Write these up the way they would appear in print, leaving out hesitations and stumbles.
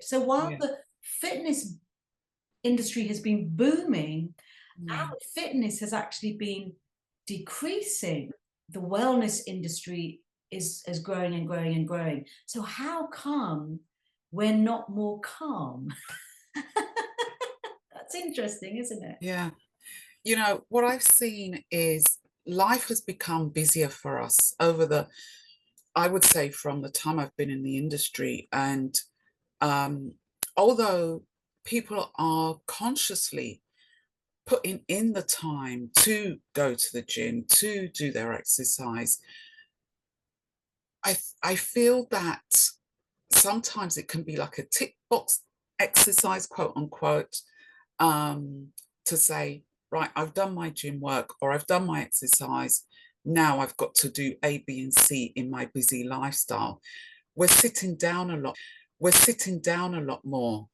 So while Yeah. the fitness industry has been booming, Mm. our fitness has actually been decreasing. The wellness industry is growing and growing and growing. So how come we're not more calm? That's interesting, isn't it? Yeah. You know, what I've seen is life has become busier for us over I would say from the time I've been in the industry. And um, although people are consciously putting in the time to go to the gym, to do their exercise, I feel that sometimes it can be like a tick box exercise, quote unquote, um, to say, right, I've done my gym work or I've done my exercise. Now I've got to do A, B, and C in my busy lifestyle. We're sitting down a lot. We're sitting down a lot more.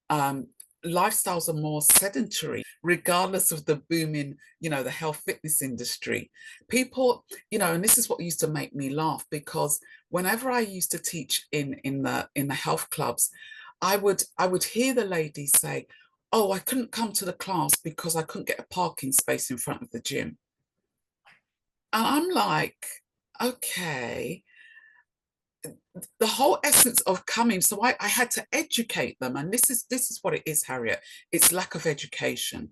Um, Lifestyles are more sedentary, regardless of the booming, the health fitness industry. People, and this is what used to make me laugh, because whenever I used to teach in the health clubs, I would hear the ladies say, "Oh, I couldn't come to the class because I couldn't get a parking space in front of the gym." And I'm like, okay, the whole essence of coming. So I had to educate them. And this is what it is, Harriet. It's lack of education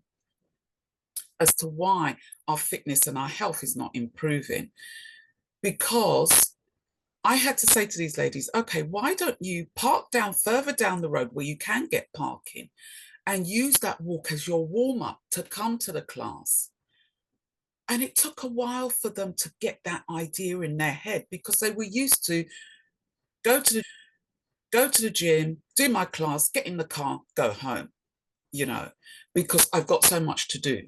as to why our fitness and our health is not improving. Because I had to say to these ladies, okay, why don't you park down further down the road where you can get parking and use that walk as your warm up to come to the class? And it took a while for them to get that idea in their head, because they were used to go to the gym, do my class, get in the car, go home, you know, because I've got so much to do.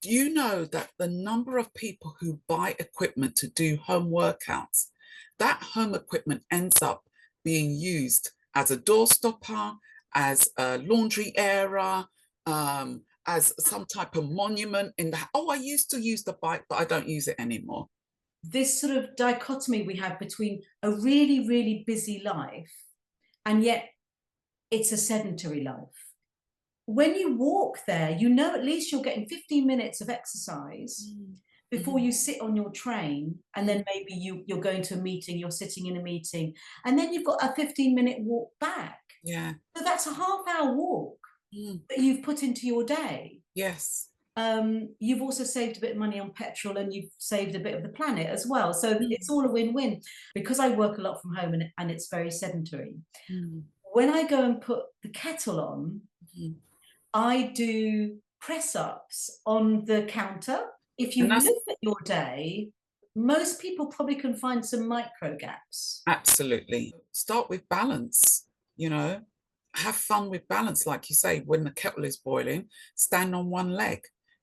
Do you know that the number of people who buy equipment to do home workouts, that home equipment ends up being used as a door stopper, as a laundry area, as some type of monument in the, oh, I used to use the bike, but I don't use it anymore. This sort of dichotomy we have between a really, really busy life and yet it's a sedentary life. When you walk there, you know at least you're getting 15 minutes of exercise before you sit on your train, and then maybe you're going to a meeting, you're sitting in a meeting, and then you've got a 15-minute walk back. Yeah. So that's a half-hour walk that you've put into your day. Yes. You've also saved a bit of money on petrol, and you've saved a bit of the planet as well. So it's all a win-win. Because I work a lot from home and it's very sedentary, when I go and put the kettle on, I do press ups on the counter. If you And that's look at your day, most people probably can find some micro gaps. absolutely. Start with balance, you know, have fun with balance. Like you say, when the kettle is boiling, stand on one leg.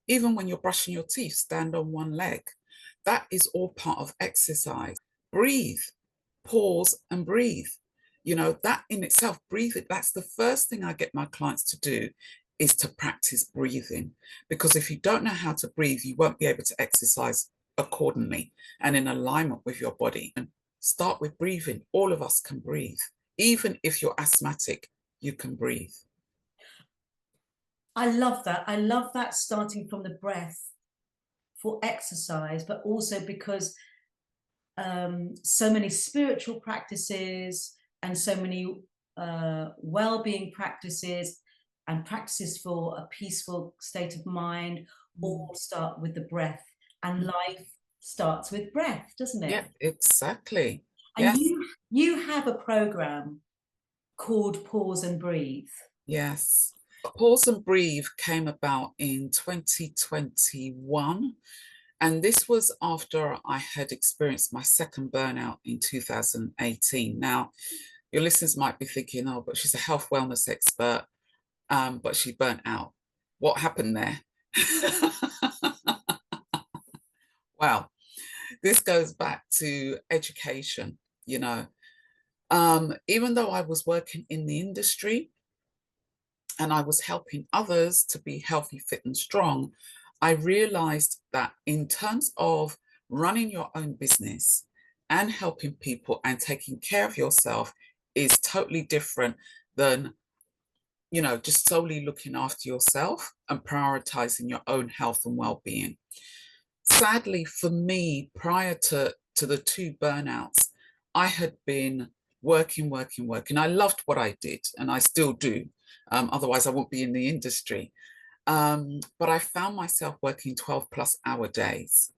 Even when you're brushing your teeth, stand on one leg. That is all part of exercise. Breathe, pause and breathe. That in itself, breathing, that's the first thing I get my clients to do, is to practice breathing. Because if you don't know how to breathe, you won't be able to exercise accordingly and in alignment with your body. And start with breathing. All of us can breathe. Even if you're asthmatic, you can breathe. I love that. I love that, starting from the breath for exercise, but also because so many spiritual practices and so many well-being practices and practices for a peaceful state of mind all start with the breath, and life starts with breath, doesn't Yeah, it? exactly. And Yes, you have a program called Pause and Breathe. yes. Pause and Breathe came about in 2021. And this was after I had experienced my second burnout in 2018. Now, your listeners might be thinking, oh, but she's a health wellness expert, but she burnt out. What happened there? Well, this goes back to education, you know. Even though I was working in the industry and I was helping others to be healthy, fit, and strong, I realized that in terms of running your own business and helping people and taking care of yourself is totally different than, you know, just solely looking after yourself and prioritizing your own health and well-being. Sadly for me, prior to the two burnouts, I had been working. I loved what I did, and I still do. Otherwise, I wouldn't be in the industry. But I found myself working 12-plus-hour days.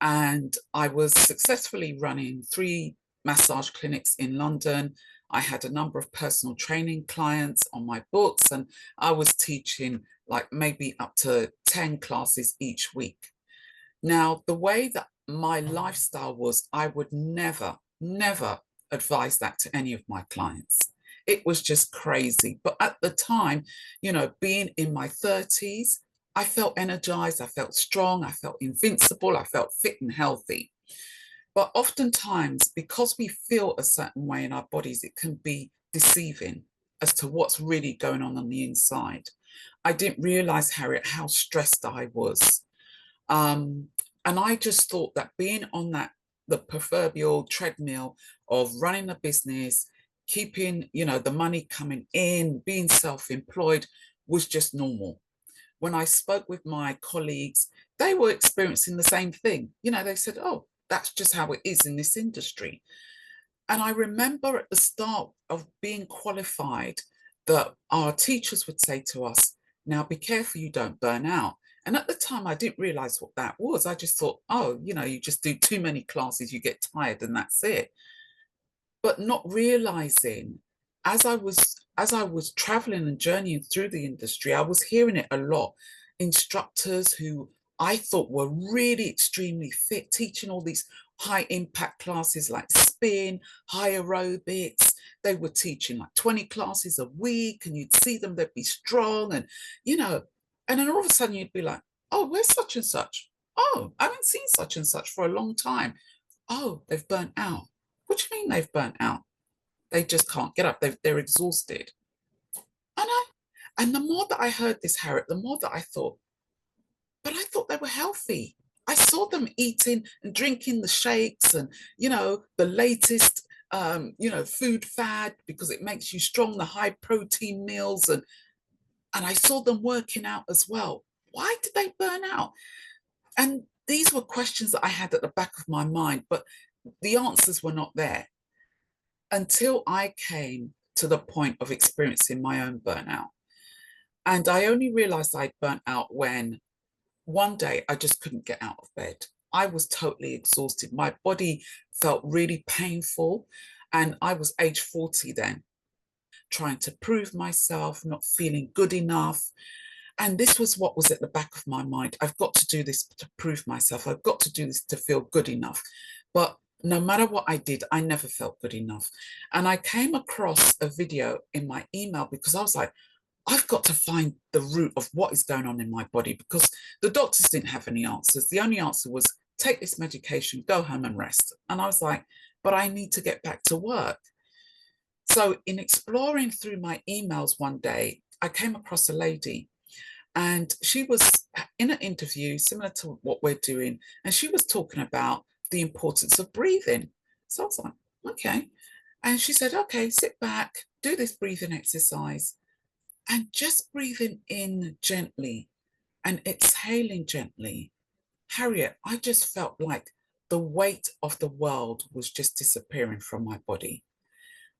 And I was successfully running 3 massage clinics in London. I had a number of personal training clients on my books, and I was teaching like maybe up to 10 classes each week. Now, the way that my lifestyle was, I would never advise that to any of my clients. It was just crazy. But at the time, you know, being in my 30s, I felt energized, I felt strong, I felt invincible, I felt fit and healthy. But oftentimes, because we feel a certain way in our bodies, it can be deceiving as to what's really going on the inside. I didn't realize, Harriet, how stressed I was. Um, and I just thought that being on the proverbial treadmill of running a business, keeping, you know, the money coming in, being self-employed was just normal. When I spoke with my colleagues, they were experiencing the same thing. You know, they said, oh, that's just how it is in this industry. And I remember at the start of being qualified that our teachers would say to us, now be careful you don't burn out. And at the time, I didn't realize what that was. I just thought, oh, you know, you just do too many classes, you get tired and that's it. But not realizing as I was traveling and journeying through the industry, I was hearing it a lot. Instructors who I thought were really extremely fit, teaching all these high impact classes like spin, high aerobics. They were teaching like 20 classes a week, and you'd see them, they'd be strong, and you know, and then all of a sudden you'd be like, oh, where's such and such? Oh, I haven't seen such and such for a long time. Oh, they've burnt out. What do you mean they've burnt out? They just can't get up. They're exhausted. And and the more that I heard this, Harriet, the more that I thought, but I thought they were healthy. I saw them eating and drinking the shakes and, you know, the latest, you know, food fad because it makes you strong, the high protein meals. And I saw them working out as well. Why did they burn out? And these were questions that I had at the back of my mind, but the answers were not there until I came to the point of experiencing my own burnout. And I only realized I'd burnt out when one day I just couldn't get out of bed. I was totally exhausted. My body felt really painful. And I was age 40 then, trying to prove myself, not feeling good enough. And this was what was at the back of my mind. I've got to do this to prove myself. I've got to do this to feel good enough. But no matter what I did, I never felt good enough. And I came across a video in my email because I was like, I've got to find the root of what is going on in my body, because the doctors didn't have any answers. The only answer was take this medication, go home and rest. And I was like, but I need to get back to work. So in exploring through my emails one day, I came across a lady, and she was in an interview similar to what we're doing. And she was talking about the importance of breathing. So I was like, okay. And she said, okay, sit back, do this breathing exercise, and just breathing in gently and exhaling gently. Harriet, I just felt like the weight of the world was just disappearing from my body.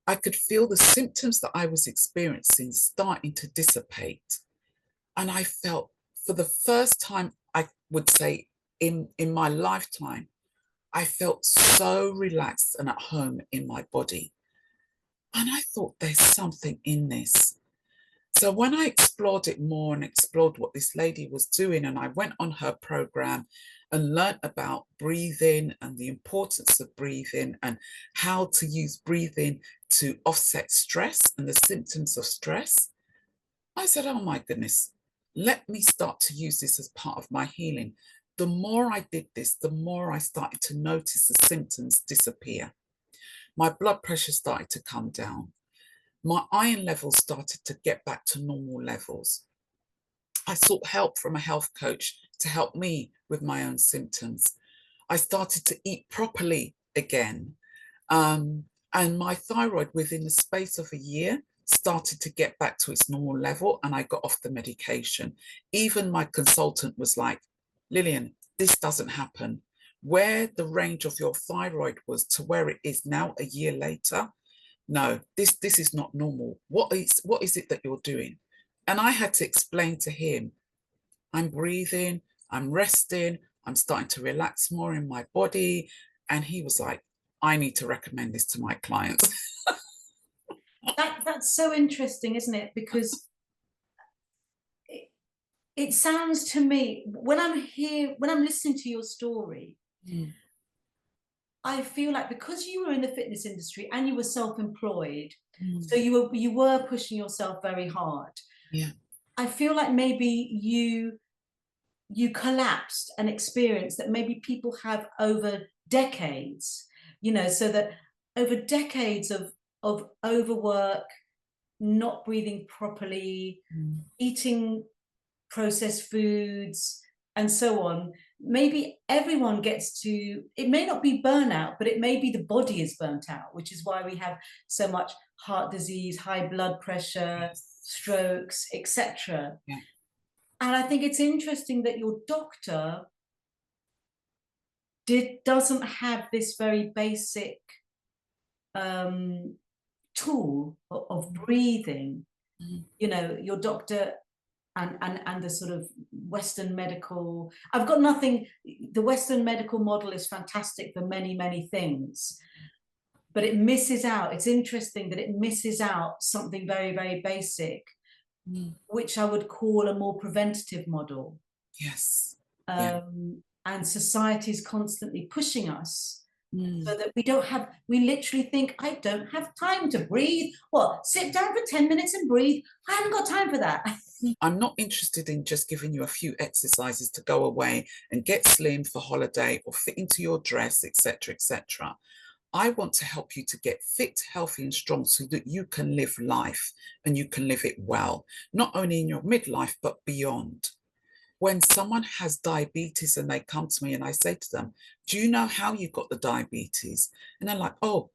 I could feel the symptoms that I was experiencing starting to dissipate. And I felt, for the first time, I would say in my lifetime, I felt so relaxed and at home in my body. And I thought, there's something in this. So when I explored it more and explored what this lady was doing, and I went on her program and learned about breathing and the importance of breathing and how to use breathing to offset stress and the symptoms of stress, I said, oh my goodness, let me start to use this as part of my healing. The more I did this, the more I started to notice the symptoms disappear. My blood pressure started to come down. My iron levels started to get back to normal levels. I sought help from a health coach to help me with my own symptoms. I started to eat properly again. And my thyroid, within the space of a year, started to get back to its normal level and I got off the medication. Even my consultant was like, Lillian, this doesn't happen. Where the range of your thyroid was to where it is now a year later, no, this is not normal. What is it that you're doing? And I had to explain to him, I'm breathing, I'm resting, I'm starting to relax more in my body. And he was like, I need to recommend this to my clients. That's so interesting, isn't it? Because it sounds to me, when I'm listening to your story, I feel like because you were in the fitness industry and you were self-employed, so you were pushing yourself very hard. Yeah. I feel like maybe you collapsed an experience that maybe people have over decades, so that over decades of overwork, not breathing properly, eating processed foods, and so on. Maybe everyone gets to, it may not be burnout, but it may be the body is burnt out, which is why we have so much heart disease, high blood pressure, strokes, etc. Yeah. And I think it's interesting that your doctor doesn't have this very basic tool of breathing. Your doctor and the sort of Western medical, I've got nothing, the Western medical model is fantastic for many, many things, but it misses out. It's interesting that it misses out something very, very basic, which I would call a more preventative model. Yes. And society is constantly pushing us so that we literally think, I don't have time to breathe. What, sit down for 10 minutes and breathe? I haven't got time for that. I'm not interested in just giving you a few exercises to go away and get slim for holiday or fit into your dress, etc., etc. I want to help you to get fit, healthy, and strong so that you can live life and you can live it well, not only in your midlife, but beyond. When someone has diabetes and they come to me and I say to them, do you know how you got the diabetes? And they're like, oh,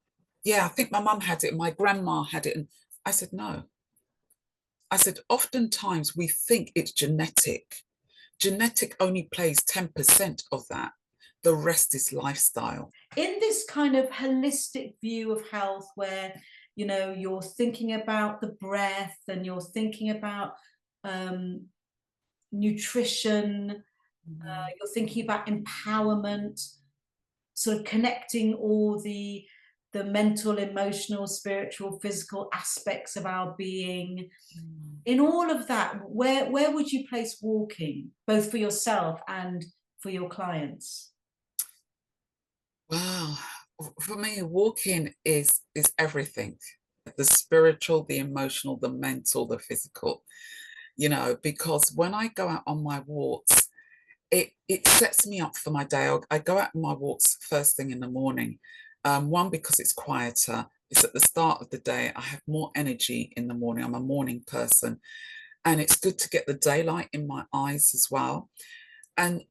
yeah, I think my mum had it and my grandma had it. And I said, no. I said, oftentimes we think it's genetic. Genetic only plays 10% of that. The rest is lifestyle. In this kind of holistic view of health where, you're thinking about the breath and you're thinking about nutrition, you're thinking about empowerment, sort of connecting all the mental, emotional, spiritual, physical aspects of our being. In all of that, where would you place walking, both for yourself and for your clients? Wow. For me, walking is everything. The spiritual, the emotional, the mental, the physical, because when I go out on my walks, it sets me up for my day. I go out on my walks first thing in the morning. One, because it's quieter. It's at the start of the day. I have more energy in the morning. I'm a morning person. And it's good to get the daylight in my eyes as well. And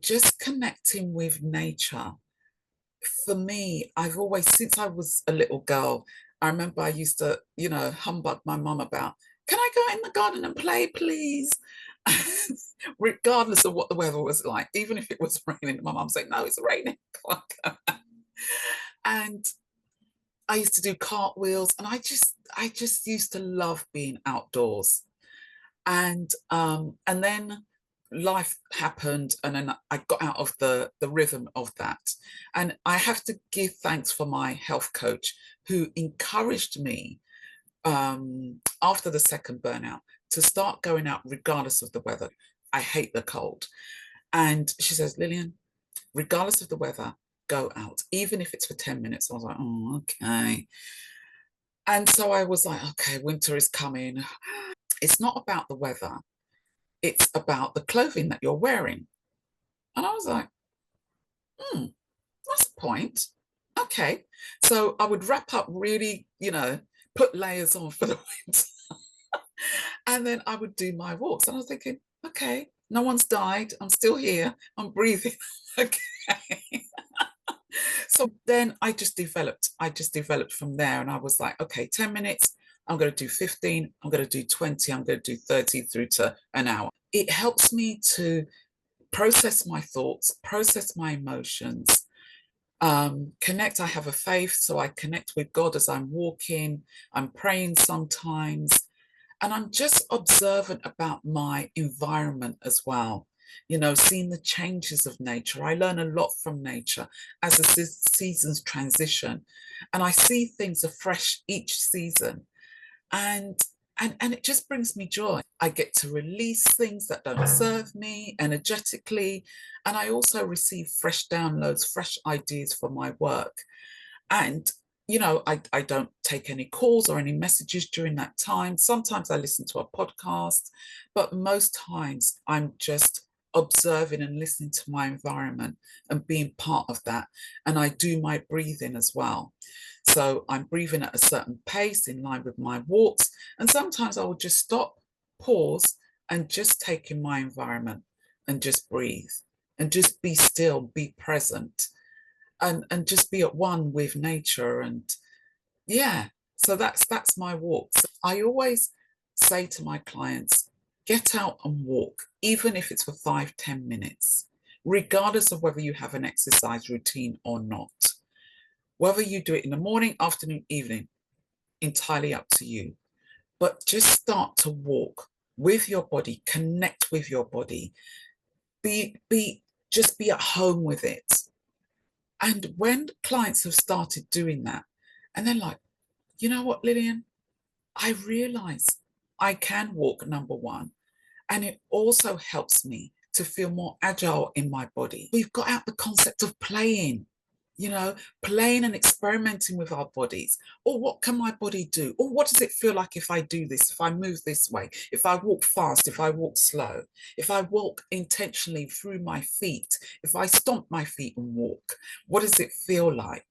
just connecting with nature. For me, I've always, since I was a little girl, I remember I used to, humbug my mum about, can I go in the garden and play, please? Regardless of what the weather was like, even if it was raining, my mum said, no, it's raining. And I used to do cartwheels, and I just used to love being outdoors. And then life happened, and then I got out of the rhythm of that. And I have to give thanks for my health coach, who encouraged me after the second burnout to start going out regardless of the weather. I hate the cold. And she says, Lillian, regardless of the weather, go out, even if it's for 10 minutes. I was like, oh, okay. And so I was like, okay, winter is coming. It's not about the weather. It's about the clothing that you're wearing. And I was like, that's the point. Okay. So I would wrap up really, put layers on for the winter. And then I would do my walks. And I was thinking, okay, no one's died. I'm still here. I'm breathing. Okay. So then I just developed from there. And I was like, okay, 10 minutes, I'm going to do 15, I'm going to do 20, I'm going to do 30 through to an hour. It helps me to process my thoughts, process my emotions, connect. I have a faith, so I connect with God as I'm walking, I'm praying sometimes, and I'm just observant about my environment as well. You know, seeing the changes of nature. I learn a lot from nature as the seasons transition, and I see things afresh each season. And and it just brings me joy. I get to release things that don't serve me energetically, and I also receive fresh downloads, fresh ideas for my work. And you know, I don't take any calls or any messages during that time. Sometimes I listen to a podcast, but most times I'm just observing and listening to my environment and being part of that. And I do my breathing as well. So I'm breathing at a certain pace in line with my walks. And sometimes I will just stop, pause, and just take in my environment and just breathe and just be still, be present, and just be at one with nature. And yeah, so that's my walks. I always say to my clients, get out and walk, even if it's for 5-10 minutes, regardless of whether you have an exercise routine or not. Whether you do it in the morning, afternoon, evening, entirely up to you. But just start to walk with your body, connect with your body, just be at home with it. And when clients have started doing that, and they're like, you know what, Lillian, I realize I can walk, number one, and it also helps me to feel more agile in my body. We've got out the concept of playing, you know, playing and experimenting with our bodies. Or what can my body do? Or what does it feel like if I do this, if I move this way, if I walk fast, if I walk slow, if I walk intentionally through my feet, if I stomp my feet and walk, what does it feel like?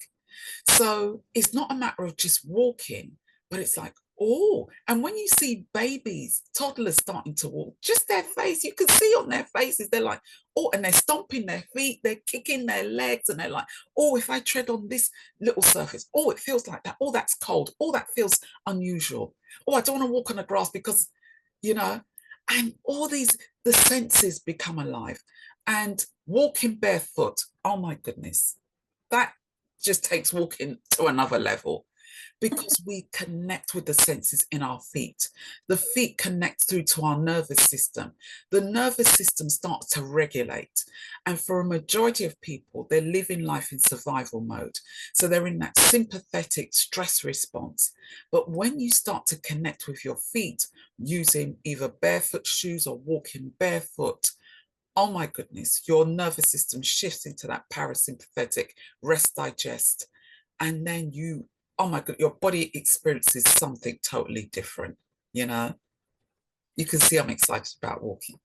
So it's not a matter of just walking, but it's like, oh, and when you see babies, toddlers starting to walk, just their face, you can see on their faces, they're like, oh, and they're stomping their feet, they're kicking their legs, and they're like, oh, if I tread on this little surface, oh, it feels like that, oh, that's cold, oh, that feels unusual, oh, I don't want to walk on the grass because, you know, and all these, the senses become alive. And walking barefoot, oh my goodness, that just takes walking to another level, because we connect with the senses in our feet. The feet connect through to our nervous system. The nervous system starts to regulate. And for a majority of people, they're living life in survival mode. So they're in that sympathetic stress response. But when you start to connect with your feet using either barefoot shoes or walking barefoot, oh my goodness, your nervous system shifts into that parasympathetic rest, digest, and then you, oh my god, your body experiences something totally different. You know, you can see I'm excited about walking.